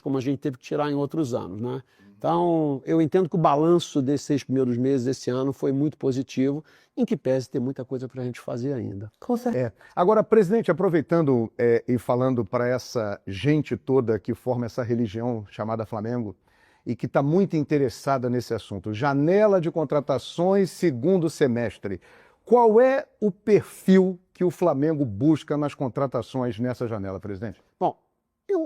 como a gente teve que tirar em outros anos, né? Então, eu entendo que o balanço desses 6 primeiros meses desse ano foi muito positivo, em que pese ter muita coisa para a gente fazer ainda. Com certeza. Agora, presidente, aproveitando e falando para essa gente toda que forma essa religião chamada Flamengo e que está muito interessada nesse assunto, janela de contratações segundo semestre, qual é o perfil que o Flamengo busca nas contratações nessa janela, presidente? Bom,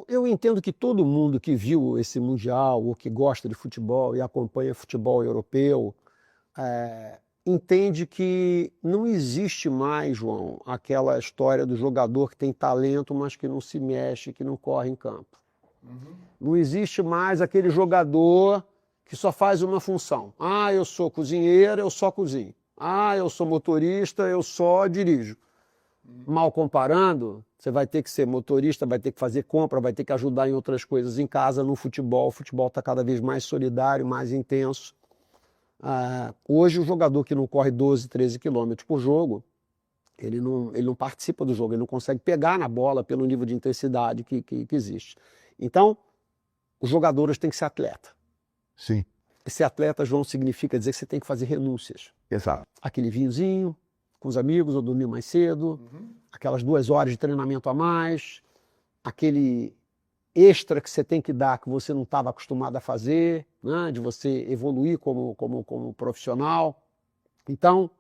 eu entendo que todo mundo que viu esse Mundial ou que gosta de futebol e acompanha futebol europeu entende que não existe mais, João, aquela história do jogador que tem talento, mas que não se mexe, que não corre em campo. Não existe mais aquele jogador que só faz uma função. Ah, eu sou cozinheiro, eu só cozinho. Ah, eu sou motorista, eu só dirijo. Mal comparando, você vai ter que ser motorista, vai ter que fazer compra, vai ter que ajudar em outras coisas em casa, no futebol. O futebol está cada vez mais solidário, mais intenso. Hoje, o jogador que não corre 12, 13 quilômetros por jogo, ele não participa do jogo, ele não consegue pegar na bola pelo nível de intensidade que existe. Então, os jogadores têm que ser atleta. Sim. E ser atleta, João, significa dizer que você tem que fazer renúncias. Exato. Aquele vinhozinho com os amigos, ou dormir mais cedo, aquelas 2 horas de treinamento a mais, aquele extra que você tem que dar que você não estava acostumado a fazer, né? De você evoluir como profissional. Então,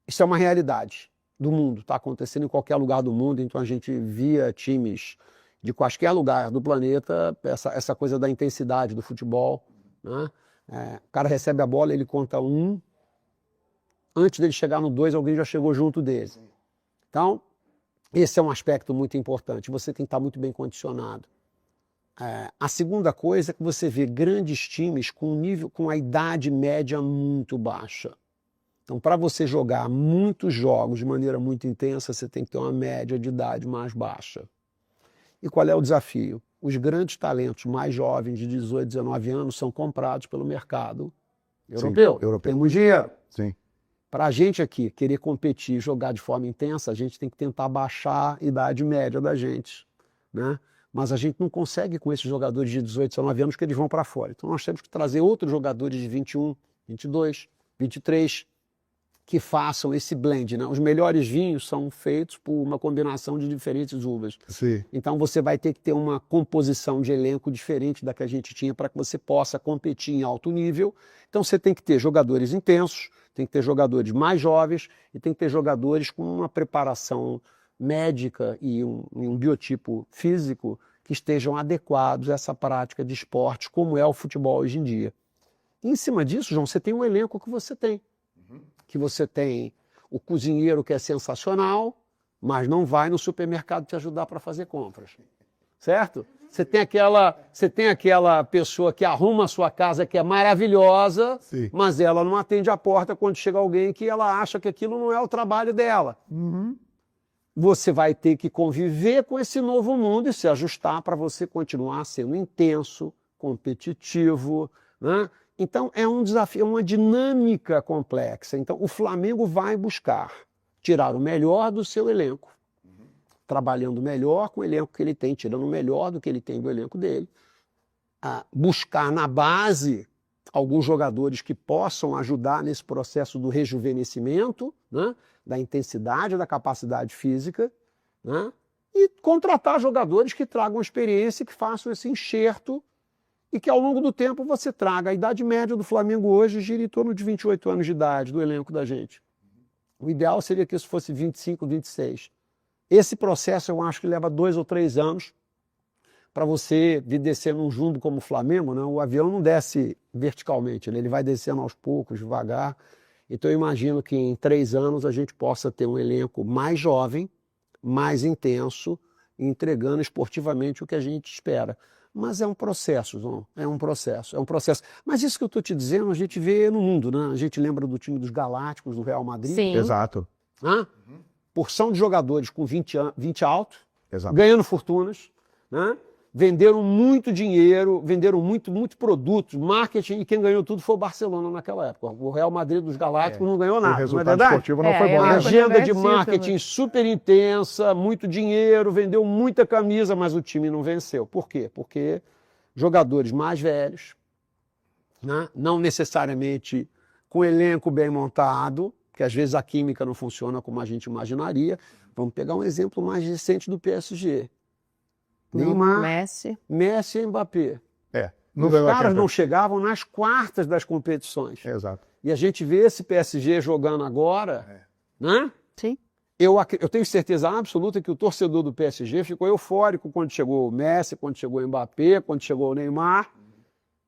isso é uma realidade do mundo, está acontecendo em qualquer lugar do mundo, então a gente via times de qualquer lugar do planeta, essa coisa da intensidade do futebol, né? O cara recebe a bola, ele conta 1, antes dele chegar no 2, alguém já chegou junto dele. Então, esse é um aspecto muito importante, você tem que estar muito bem condicionado. A segunda coisa é que você vê grandes times com a idade média muito baixa. Então, para você jogar muitos jogos de maneira muito intensa, você tem que ter uma média de idade mais baixa. E qual é o desafio? Os grandes talentos mais jovens, de 18, 19 anos, são comprados pelo mercado europeu. Temos dinheiro. Sim. Para a gente aqui querer competir e jogar de forma intensa, a gente tem que tentar baixar a idade média da gente, né? Mas a gente não consegue com esses jogadores de 18, 19 anos que eles vão para fora. Então nós temos que trazer outros jogadores de 21, 22, 23, que façam esse blend, né? Os melhores vinhos são feitos por uma combinação de diferentes uvas. Sim. Então você vai ter que ter uma composição de elenco diferente da que a gente tinha para que você possa competir em alto nível. Então você tem que ter jogadores intensos, tem que ter jogadores mais jovens e tem que ter jogadores com uma preparação médica e um biotipo físico que estejam adequados a essa prática de esporte, como é o futebol hoje em dia. E em cima disso, João, você tem o elenco que você tem. Que você tem o cozinheiro que é sensacional, mas não vai no supermercado te ajudar para fazer compras. Certo? Você tem aquela pessoa que arruma a sua casa, que é maravilhosa, Sim. mas ela não atende a porta quando chega alguém que ela acha que aquilo não é o trabalho dela. Você vai ter que conviver com esse novo mundo e se ajustar para você continuar sendo intenso, competitivo, né? Então é um desafio, é uma dinâmica complexa. Então o Flamengo vai buscar tirar o melhor do seu elenco, trabalhando melhor com o elenco que ele tem, tirando o melhor do que ele tem do elenco dele, buscar na base alguns jogadores que possam ajudar nesse processo do rejuvenescimento, né? Da intensidade, da capacidade física, né? E contratar jogadores que tragam experiência, que façam esse enxerto e que ao longo do tempo você traga. A idade média do Flamengo hoje gira em torno de 28 anos de idade do elenco da gente. O ideal seria que isso fosse 25, 26. Esse processo eu acho que leva 2 ou 3 anos para você vir descer num jumbo como o Flamengo, né? O avião não desce verticalmente, ele vai descendo aos poucos, devagar. Então eu imagino que em 3 anos a gente possa ter um elenco mais jovem, mais intenso, entregando esportivamente o que a gente espera. Mas é um processo, João, é um processo. Mas isso que eu estou te dizendo, a gente vê no mundo, né? A gente lembra do time dos Galácticos, do Real Madrid. Sim. Exato. Porção de jogadores com 20 alto, Exato. ganhando fortunas, né? Venderam muito dinheiro, venderam muito produtos, marketing, e quem ganhou tudo foi o Barcelona naquela época. O Real Madrid dos Galácticos não ganhou nada, O não é resultado verdade? esportivo não foi bom. A Né? agenda de marketing super intensa, muito dinheiro, vendeu muita camisa, mas o time não venceu. Por quê? Porque jogadores mais velhos, né? Não necessariamente com elenco bem montado, que às vezes a química não funciona como a gente imaginaria. Vamos pegar um exemplo mais recente do PSG. Neymar, Messi e Mbappé. Os caras não chegavam nas quartas das competições. Exato. E a gente vê esse PSG jogando agora, né? Sim. Eu tenho certeza absoluta que o torcedor do PSG ficou eufórico quando chegou o Messi, quando chegou o Mbappé, quando chegou o Neymar,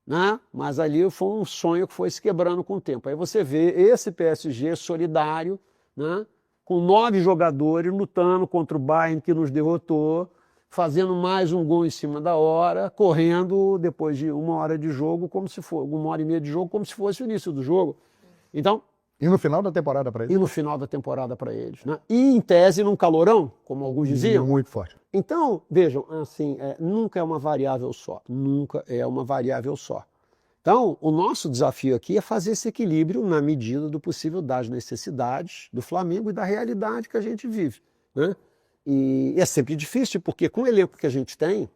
né? Mas ali foi um sonho que foi se quebrando com o tempo. Aí você vê esse PSG solidário, né? Com 9 jogadores lutando contra o Bayern que nos derrotou, fazendo mais um gol em cima da hora, correndo depois de 1 hora de jogo, como se fosse 1h30 de jogo, como se fosse o início do jogo. Então, e no final da temporada para eles? E no final da temporada para eles, né? E em tese num calorão, como alguns diziam. Muito forte. Então, vejam, assim, nunca é uma variável só. Nunca é uma variável só. Então, o nosso desafio aqui é fazer esse equilíbrio na medida do possível das necessidades do Flamengo e da realidade que a gente vive, né? E é sempre difícil, porque com o elenco que a gente tem,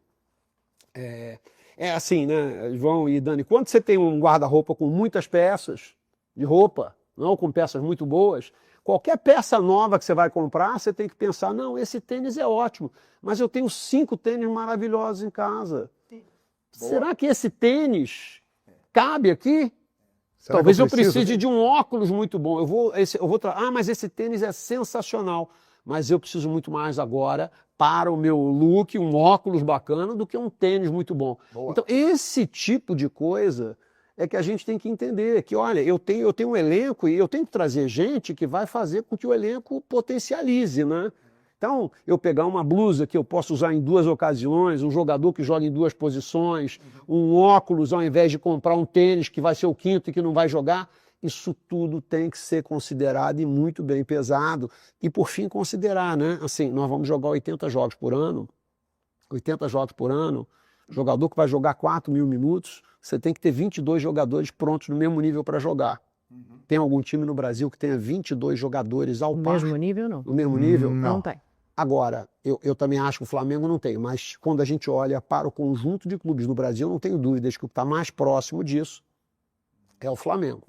é assim, né, João e Dani, quando você tem um guarda-roupa com muitas peças de roupa, não com peças muito boas, qualquer peça nova que você vai comprar, você tem que pensar, não, esse tênis é ótimo, mas eu tenho 5 tênis maravilhosos em casa. Será que esse tênis cabe aqui? Será Talvez que eu precise de um óculos muito bom. Mas esse tênis é sensacional. Mas eu preciso muito mais agora para o meu look, um óculos bacana, do que um tênis muito bom. Boa. Então, esse tipo de coisa é que a gente tem que entender, que olha, eu tenho um elenco e eu tenho que trazer gente que vai fazer com que o elenco potencialize, né? Então, eu pegar uma blusa que eu posso usar em 2 ocasiões, um jogador que joga em 2 posições, um óculos ao invés de comprar um tênis que vai ser o 5º e que não vai jogar, isso tudo tem que ser considerado e muito bem pesado. E, por fim, considerar, né? Assim, nós vamos jogar 80 jogos por ano, jogador que vai jogar 4.000 minutos, você tem que ter 22 jogadores prontos no mesmo nível para jogar. Tem algum time no Brasil que tenha 22 jogadores ao par? No mesmo nível, não. No mesmo nível? Não tem. Agora, eu também acho que o Flamengo não tem, mas quando a gente olha para o conjunto de clubes do Brasil, não tenho dúvidas que o que está mais próximo disso é o Flamengo.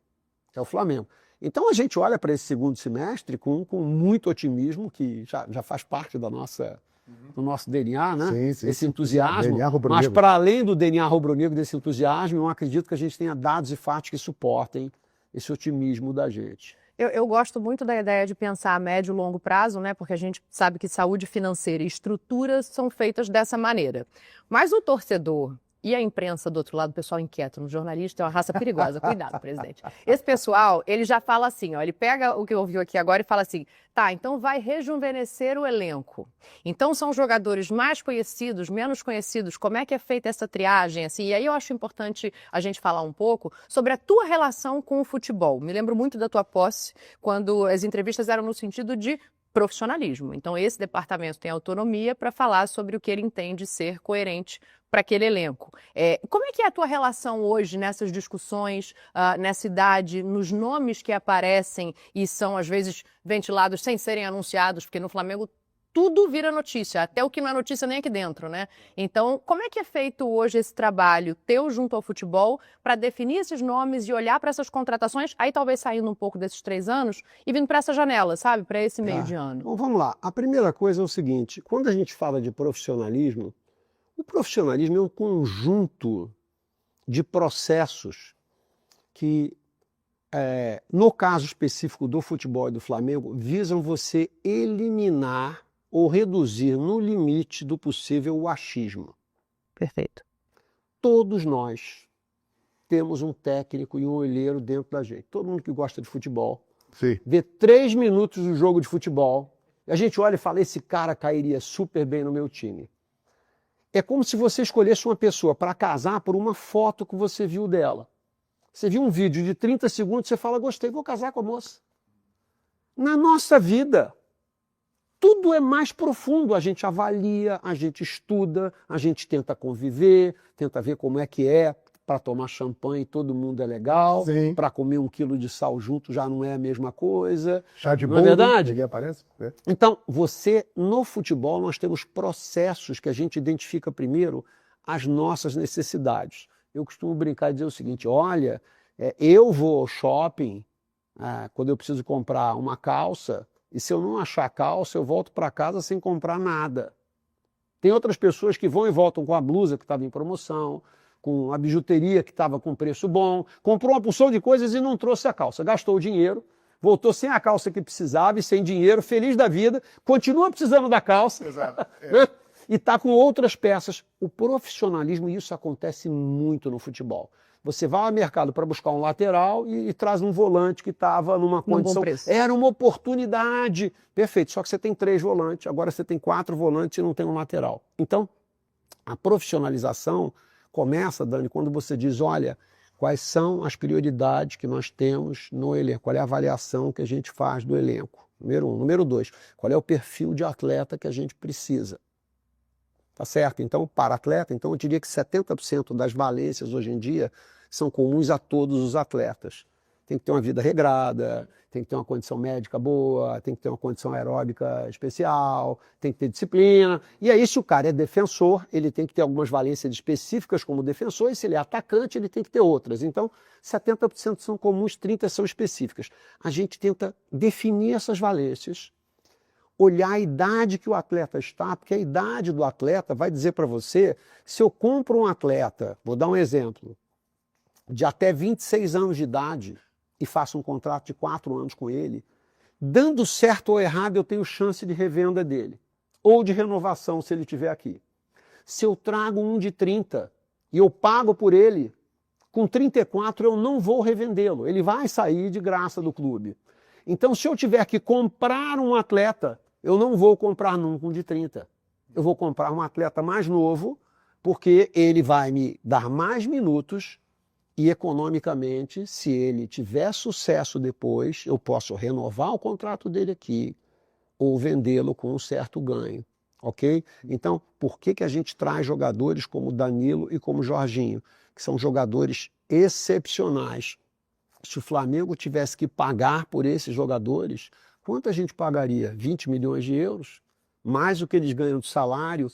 É o Flamengo. Então a gente olha para esse segundo semestre com muito otimismo, que já faz parte da do nosso DNA, né? Sim, sim, esse entusiasmo. DNA rubro-negro. Mas para além do DNA rubro-negro, desse entusiasmo, eu acredito que a gente tenha dados e fatos que suportem esse otimismo da gente. Eu gosto muito da ideia de pensar a médio e longo prazo, né? Porque a gente sabe que saúde financeira e estruturas são feitas dessa maneira. Mas o torcedor e a imprensa do outro lado, o pessoal inquieto, no jornalista é uma raça perigosa. Cuidado, presidente. Esse pessoal, ele já fala assim, ó, ele pega o que ouviu aqui agora e fala assim, tá, então vai rejuvenescer o elenco. Então são jogadores mais conhecidos, menos conhecidos, como é que é feita essa triagem, assim? E aí eu acho importante a gente falar um pouco sobre a tua relação com o futebol. Me lembro muito da tua posse, quando as entrevistas eram no sentido de profissionalismo. Então esse departamento tem autonomia para falar sobre o que ele entende ser coerente para aquele elenco. Como é que é a tua relação hoje nessas discussões, nessa idade, nos nomes que aparecem e são às vezes ventilados sem serem anunciados, porque no Flamengo tudo vira notícia, até o que não é notícia nem aqui dentro, né? Então, como é que é feito hoje esse trabalho teu junto ao futebol para definir esses nomes e olhar para essas contratações, aí talvez saindo um pouco desses 3 anos e vindo para essa janela, sabe? Para esse meio de ano. Bom, vamos lá. A primeira coisa é o seguinte, quando a gente fala de profissionalismo, o profissionalismo é um conjunto de processos que, no caso específico do futebol e do Flamengo, visam você eliminar ou reduzir no limite do possível o achismo. Perfeito. Todos nós temos um técnico e um olheiro dentro da gente. Todo mundo que gosta de futebol, Sim. vê 3 minutos do jogo de futebol, e a gente olha e fala, esse cara cairia super bem no meu time. É como se você escolhesse uma pessoa para casar por uma foto que você viu dela. Você viu um vídeo de 30 segundos, você fala, gostei, vou casar com a moça. Na nossa vida, tudo é mais profundo. A gente avalia, a gente estuda, a gente tenta conviver, tenta ver como é que é. Para tomar champanhe todo mundo é legal, para comer 1 quilo de sal junto já não é a mesma coisa. Chá de não bolo, é verdade? ninguém aparece. Então, no futebol nós temos processos que a gente identifica primeiro às nossas necessidades. Eu costumo brincar e dizer o seguinte, olha, eu vou ao shopping quando eu preciso comprar uma calça, e se eu não achar calça, eu volto para casa sem comprar nada. Tem outras pessoas que vão e voltam com a blusa que estava em promoção, com a bijuteria que estava com preço bom, comprou uma porção de coisas e não trouxe a calça, gastou o dinheiro, voltou sem a calça que precisava e sem dinheiro, feliz da vida, continua precisando da calça. Exato. E está com outras peças. O profissionalismo, isso acontece muito no futebol. Você vai ao mercado para buscar um lateral e traz um volante que estava numa condição... Era uma oportunidade. Perfeito, só que você tem 3 volantes, agora você tem 4 volantes e não tem um lateral. Então, a profissionalização começa, Dani, quando você diz, olha, quais são as prioridades que nós temos no elenco, qual é a avaliação que a gente faz do elenco. Número 1. Número 2, qual é o perfil de atleta que a gente precisa. Tá certo? Então, para atleta, então eu diria que 70% das valências hoje em dia são comuns a todos os atletas. Tem que ter uma vida regrada, tem que ter uma condição médica boa, tem que ter uma condição aeróbica especial, tem que ter disciplina. E aí, se o cara é defensor, ele tem que ter algumas valências específicas como defensor, e se ele é atacante, ele tem que ter outras. Então, 70% são comuns, 30% são específicas. A gente tenta definir essas valências, olhar a idade que o atleta está, porque a idade do atleta vai dizer para você, se eu compro um atleta, vou dar um exemplo, de até 26 anos de idade e faço um contrato de 4 anos com ele, dando certo ou errado eu tenho chance de revenda dele, ou de renovação se ele estiver aqui. Se eu trago um de 30 e eu pago por ele, com 34 eu não vou revendê-lo, ele vai sair de graça do clube. Então se eu tiver que comprar um atleta, eu não vou comprar nunca um de 30. Eu vou comprar um atleta mais novo, porque ele vai me dar mais minutos e economicamente, se ele tiver sucesso depois, eu posso renovar o contrato dele aqui ou vendê-lo com um certo ganho, ok? Então, por que a gente traz jogadores como Danilo e como Jorginho, que são jogadores excepcionais? Se o Flamengo tivesse que pagar por esses jogadores, quanto a gente pagaria? 20 milhões de euros? Mais o que eles ganham de salário,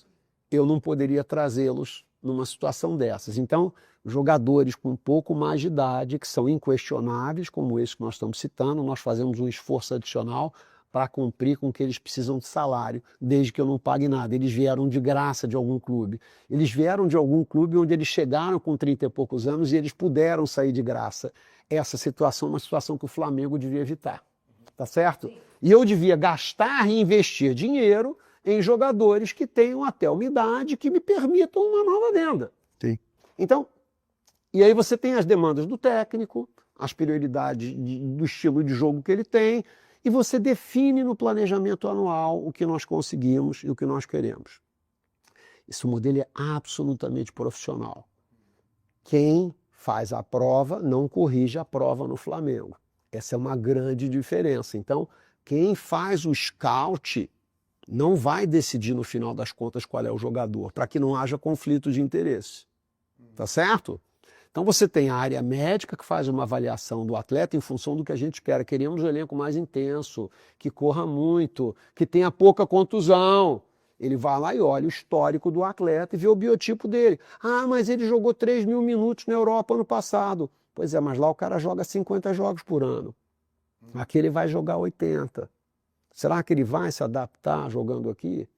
eu não poderia trazê-los numa situação dessas. Então, jogadores com um pouco mais de idade, que são inquestionáveis, como esse que nós estamos citando, nós fazemos um esforço adicional para cumprir com o que eles precisam de salário, desde que eu não pague nada. Eles vieram de graça de algum clube. Eles vieram de algum clube onde eles chegaram com 30 e poucos anos e eles puderam sair de graça. Essa situação é uma situação que o Flamengo devia evitar. Tá certo? E eu devia gastar e investir dinheiro em jogadores que tenham até uma idade que me permitam uma nova venda. Sim. Então, e aí você tem as demandas do técnico, as prioridades do estilo de jogo que ele tem, e você define no planejamento anual o que nós conseguimos e o que nós queremos. Esse modelo é absolutamente profissional. Quem faz a prova não corrige a prova no Flamengo. Essa é uma grande diferença. Então, quem faz o scout não vai decidir no final das contas qual é o jogador, para que não haja conflito de interesse. Tá certo? Então você tem a área médica que faz uma avaliação do atleta em função do que a gente espera. Queremos um elenco mais intenso, que corra muito, que tenha pouca contusão. Ele vai lá e olha o histórico do atleta e vê o biotipo dele. Ah, mas ele jogou 3 mil minutos na Europa ano passado. Pois é, mas lá o cara joga 50 jogos por ano. Aqui ele vai jogar 80. Será que ele vai se adaptar jogando aqui?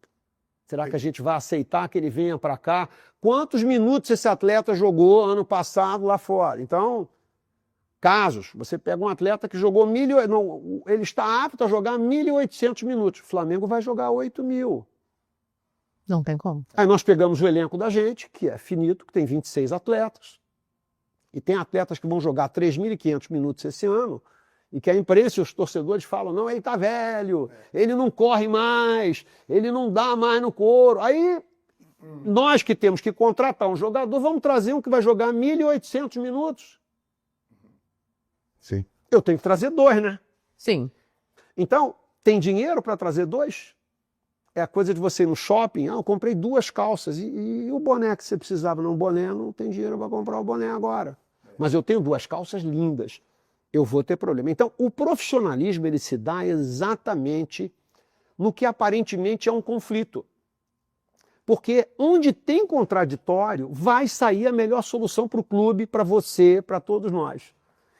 Será que a gente vai aceitar que ele venha para cá? Quantos minutos esse atleta jogou ano passado lá fora? Então, casos, você pega um atleta que jogou ele está apto a jogar 1.800 minutos. O Flamengo vai jogar 8.000. Não tem como. Aí nós pegamos o elenco da gente, que é finito, que tem 26 atletas. E tem atletas que vão jogar 3.500 minutos esse ano, e que a imprensa e os torcedores falam, não, ele está velho, ele não corre mais, ele não dá mais no couro. Aí, nós que temos que contratar um jogador, vamos trazer um que vai jogar 1.800 minutos. Sim. Eu tenho que trazer 2, né? Sim. Então, tem dinheiro para trazer 2? É a coisa de você ir no shopping, eu comprei 2 calças, e o boné que você precisava? Não, boné, não tem dinheiro para comprar o boné agora. Mas eu tenho 2 calças lindas. Eu vou ter problema. Então, o profissionalismo ele se dá exatamente no que aparentemente é um conflito. Porque onde tem contraditório, vai sair a melhor solução para o clube, para você, para todos nós.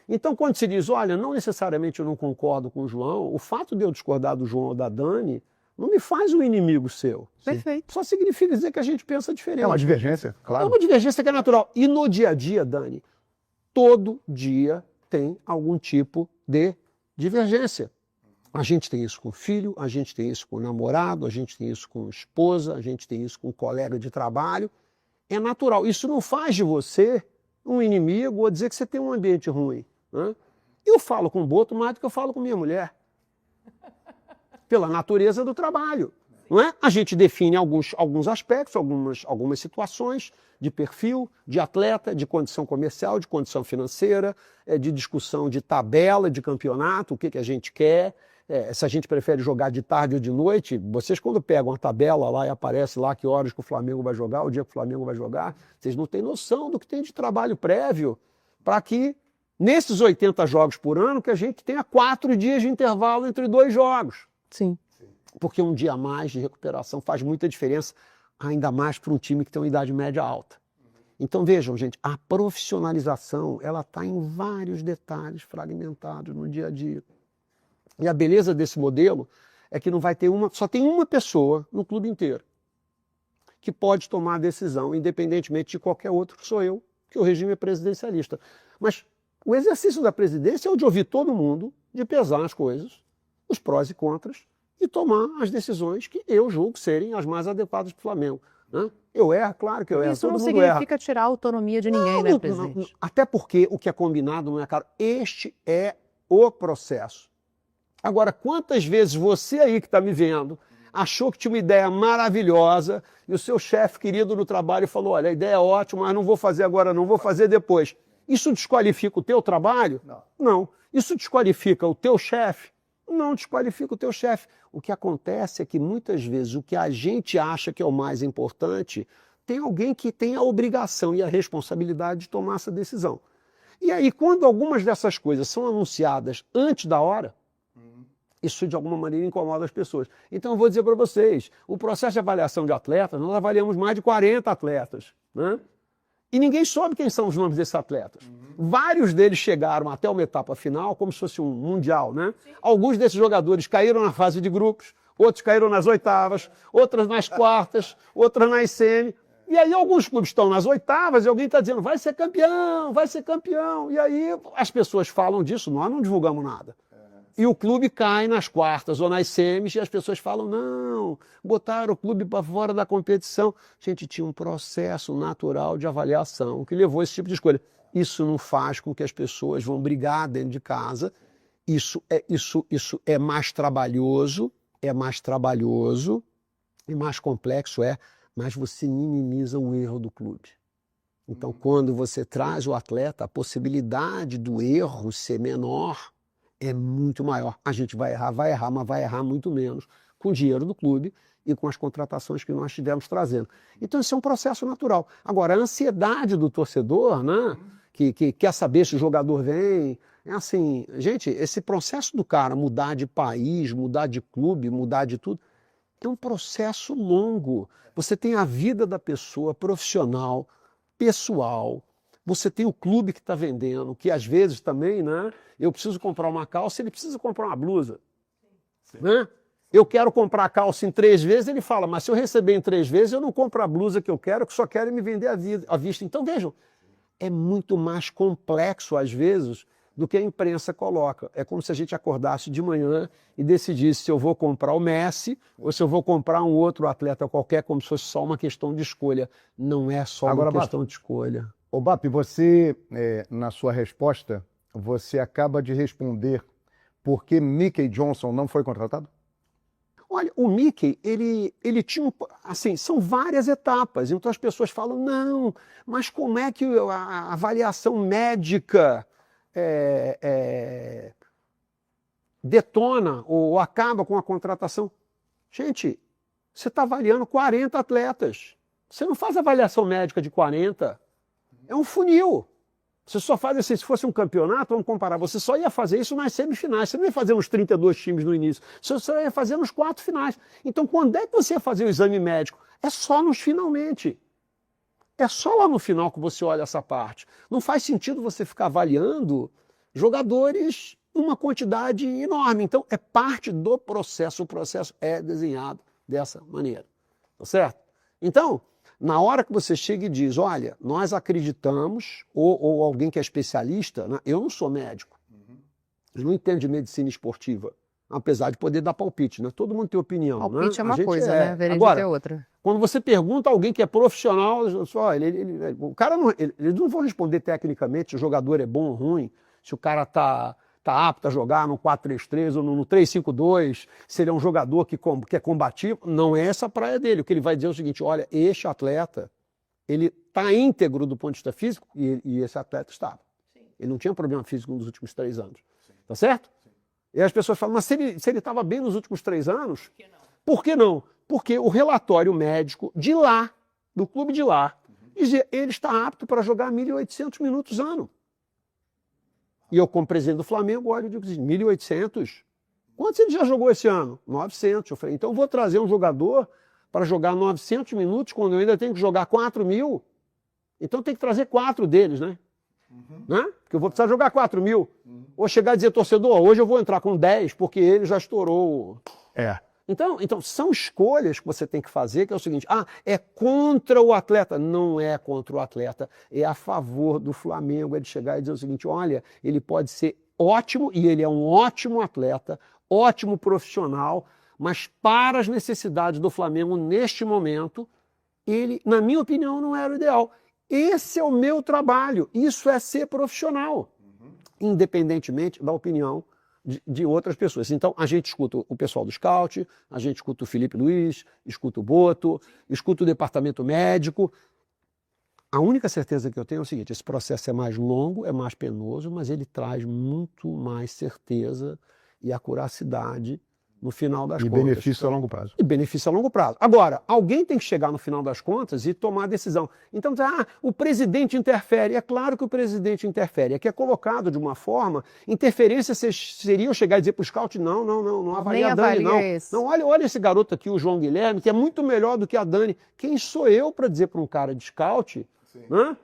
Então, quando se diz, olha, não necessariamente eu não concordo com o João, o fato de eu discordar do João ou da Dani não me faz um inimigo seu. Perfeito. Só significa dizer que a gente pensa diferente. É uma divergência, claro. É uma divergência que é natural. E no dia a dia, Dani, todo dia tem algum tipo de divergência. A gente tem isso com filho, a gente tem isso com namorado, a gente tem isso com esposa, a gente tem isso com colega de trabalho. É natural. Isso não faz de você um inimigo ou dizer que você tem um ambiente ruim. Né? Eu falo com o Boto mais do que eu falo com minha mulher. Pela natureza do trabalho. Não é? A gente define alguns aspectos, algumas situações de perfil, de atleta, de condição comercial, de condição financeira, de discussão de tabela, de campeonato, o que a gente quer, se a gente prefere jogar de tarde ou de noite. Vocês quando pegam a tabela lá e aparece lá que horas que o Flamengo vai jogar, o dia que o Flamengo vai jogar, vocês não têm noção do que tem de trabalho prévio para que nesses 80 jogos por ano que a gente tenha 4 dias de intervalo entre 2 jogos. Sim. Porque um dia a mais de recuperação faz muita diferença, ainda mais para um time que tem uma idade média alta. Então vejam, gente, a profissionalização ela está em vários detalhes fragmentados no dia a dia. E a beleza desse modelo é que não vai ter só tem uma pessoa no clube inteiro que pode tomar a decisão, independentemente de qualquer outro que sou eu, que o regime é presidencialista. Mas o exercício da presidência é o de ouvir todo mundo, de pesar as coisas, os prós e contras, e tomar as decisões que eu julgo serem as mais adequadas para o Flamengo. Né? Eu erro, claro que eu erro. Isso não todo mundo significa erra. tirar a autonomia de ninguém, né, presidente? Até porque o que é combinado não é caro. Este é o processo. Agora, quantas vezes você aí que está me vendo achou que tinha uma ideia maravilhosa e o seu chefe querido no trabalho falou, olha, a ideia é ótima, mas não vou fazer agora, não vou fazer depois. Isso desqualifica o teu trabalho? Não. Isso desqualifica o teu chefe? Não desqualifica o teu chefe. O que acontece é que muitas vezes o que a gente acha que é o mais importante, tem alguém que tem a obrigação e a responsabilidade de tomar essa decisão. E aí, quando algumas dessas coisas são anunciadas antes da hora, isso de alguma maneira incomoda as pessoas. Então eu vou dizer para vocês, o processo de avaliação de atletas, nós avaliamos mais de 40 atletas, né? E ninguém soube quem são os nomes desses atletas. Vários deles chegaram até uma etapa final, como se fosse um mundial, né? Alguns desses jogadores caíram na fase de grupos, outros caíram nas oitavas, outras nas quartas, outras nas semi. E aí alguns clubes estão nas oitavas e alguém está dizendo, vai ser campeão, vai ser campeão. E aí as pessoas falam disso, nós não divulgamos nada. E o clube cai nas quartas ou nas semis e as pessoas falam, não, botaram o clube para fora da competição. Gente, tinha um processo natural de avaliação que levou a esse tipo de escolha. Isso não faz com que as pessoas vão brigar dentro de casa. Isso é mais trabalhoso e mais complexo mas você minimiza o erro do clube. Então, quando você traz o atleta, a possibilidade do erro ser menor é muito maior. A gente vai errar, mas vai errar muito menos com o dinheiro do clube e com as contratações que nós estivemos trazendo. Então, isso é um processo natural. Agora, a ansiedade do torcedor, né, que quer saber se o jogador vem, é assim, gente, esse processo do cara mudar de país, mudar de clube, mudar de tudo, é um processo longo. Você tem a vida da pessoa profissional, pessoal, você tem o clube que está vendendo, que às vezes também, né? Eu preciso comprar uma calça, ele precisa comprar uma blusa. Né? Eu quero comprar a calça em 3 vezes, ele fala, mas se eu receber em 3 vezes, eu não compro a blusa que eu quero, que só querem me vender à vista. Então, vejam, é muito mais complexo, às vezes, do que a imprensa coloca. É como se a gente acordasse de manhã e decidisse se eu vou comprar o Messi ou se eu vou comprar um outro atleta qualquer, como se fosse só uma questão de escolha. Não é só uma questão de escolha. Ô Bap, você, na sua resposta, você acaba de responder por que Mickey Johnson não foi contratado? Olha, o Mickey, ele tinha, assim, são várias etapas, então as pessoas falam, não, mas como é que a avaliação médica detona ou acaba com a contratação? Gente, você está avaliando 40 atletas, você não faz avaliação médica de 40, é um funil. Você só faz assim, se fosse um campeonato, vamos comparar, você só ia fazer isso nas semifinais, você não ia fazer uns 32 times no início, você só ia fazer nos 4 finais. Então, quando é que você ia fazer o exame médico? É só nos finalmente. É só lá no final que você olha essa parte. Não faz sentido você ficar avaliando jogadores numa quantidade enorme. Então, é parte do processo, o processo é desenhado dessa maneira, tá certo? Então, na hora que você chega e diz, olha, nós acreditamos, ou alguém que é especialista, né? Eu não sou médico, eu não entendo de medicina esportiva, apesar de poder dar palpite, né? Todo mundo tem opinião. Palpite né? é uma coisa, né? Veredito Agora, é outra. quando você pergunta a alguém que é profissional, o cara não, eles não vão responder tecnicamente se o jogador é bom ou ruim, se o cara tá apto a jogar no 4-3-3 ou no 3-5-2, se ele é um jogador que é combativo. Não é essa a praia dele. O que ele vai dizer é o seguinte, olha, este atleta, ele está íntegro do ponto de vista físico, e esse atleta estava. Ele não tinha problema físico nos últimos 3 anos. Tá certo? E as pessoas falam, mas se ele estava bem nos últimos 3 anos, por que não? Porque o relatório médico de lá, do clube de lá, dizia, ele está apto para jogar 1.800 minutos ano. E eu, como presidente do Flamengo, olho e digo assim, 1.800? Quantos ele já jogou esse ano? 900. Eu falei, então eu vou trazer um jogador para jogar 900 minutos quando eu ainda tenho que jogar 4.000. Então tem que trazer 4 deles, né? Né? Porque eu vou precisar jogar 4.000. Ou chegar e dizer, torcedor, hoje eu vou entrar com 10 porque ele já estourou. Então, são escolhas que você tem que fazer, que é o seguinte, é contra o atleta. Não é contra o atleta, é a favor do Flamengo, é de chegar e dizer o seguinte, olha, ele pode ser ótimo, e ele é um ótimo atleta, ótimo profissional, mas para as necessidades do Flamengo, neste momento, ele, na minha opinião, não era o ideal. Esse é o meu trabalho, isso é ser profissional, independentemente da opinião de outras pessoas. Então, a gente escuta o pessoal do Scout, a gente escuta o Felipe Luiz, escuta o Boto, escuta o departamento médico. A única certeza que eu tenho é o seguinte, esse processo é mais longo, é mais penoso, mas ele traz muito mais certeza e acuracidade no final das contas. E benefício a longo prazo. E benefício a longo prazo. Agora, alguém tem que chegar no final das contas e tomar a decisão. Então, o presidente interfere. É claro que o presidente interfere. É que é colocado de uma forma, interferência seria eu chegar e dizer para o scout, não avalia a Dani, não. Não, olha esse garoto aqui, o João Guilherme, que é muito melhor do que a Dani. Quem sou eu para dizer para um cara de scout, né,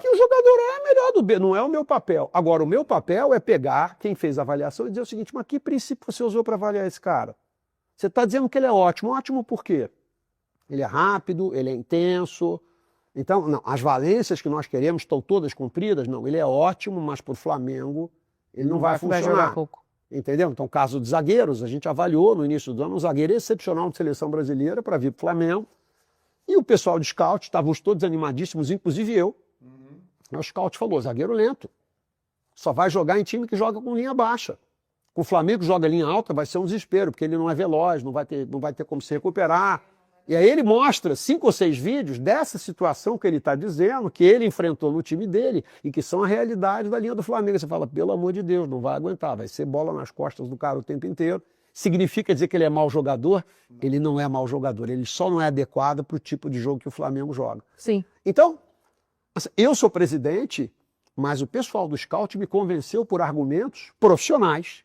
que o jogador é melhor do B? Não é o meu papel. Agora, o meu papel é pegar quem fez a avaliação e dizer o seguinte, mas que princípio você usou para avaliar esse cara? Você está dizendo que ele é ótimo. Ótimo por quê? Ele é rápido, ele é intenso. Então, não, as valências que nós queremos estão todas cumpridas? Não, ele é ótimo, mas para o Flamengo ele não vai funcionar. Vai jogar pouco. Entendeu? Então, caso de zagueiros, a gente avaliou no início do ano um zagueiro excepcional de seleção brasileira para vir para o Flamengo. E o pessoal de scout, estávamos todos animadíssimos, inclusive eu. O scout falou, zagueiro lento. Só vai jogar em time que joga com linha baixa. Com o Flamengo joga linha alta, vai ser um desespero, porque ele não é veloz, não vai ter como se recuperar. E aí ele mostra 5 ou 6 vídeos dessa situação que ele está dizendo, que ele enfrentou no time dele, e que são a realidade da linha do Flamengo. Você fala, pelo amor de Deus, não vai aguentar, vai ser bola nas costas do cara o tempo inteiro. Significa dizer que ele é mau jogador? Ele não é mau jogador, ele só não é adequado para o tipo de jogo que o Flamengo joga. Sim. Então, eu sou presidente, mas o pessoal do scout me convenceu por argumentos profissionais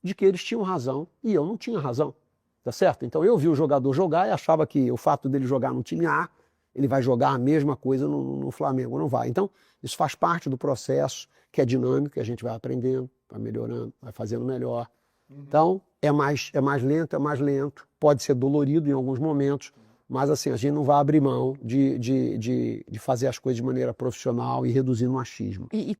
de que eles tinham razão e eu não tinha razão, tá certo? Então eu vi o jogador jogar e achava que o fato dele jogar no time A, ele vai jogar a mesma coisa no Flamengo, não vai. Então isso faz parte do processo, que é dinâmico, que a gente vai aprendendo, vai melhorando, vai fazendo melhor. Então é mais lento, pode ser dolorido em alguns momentos, mas assim, a gente não vai abrir mão de fazer as coisas de maneira profissional e reduzir o machismo. E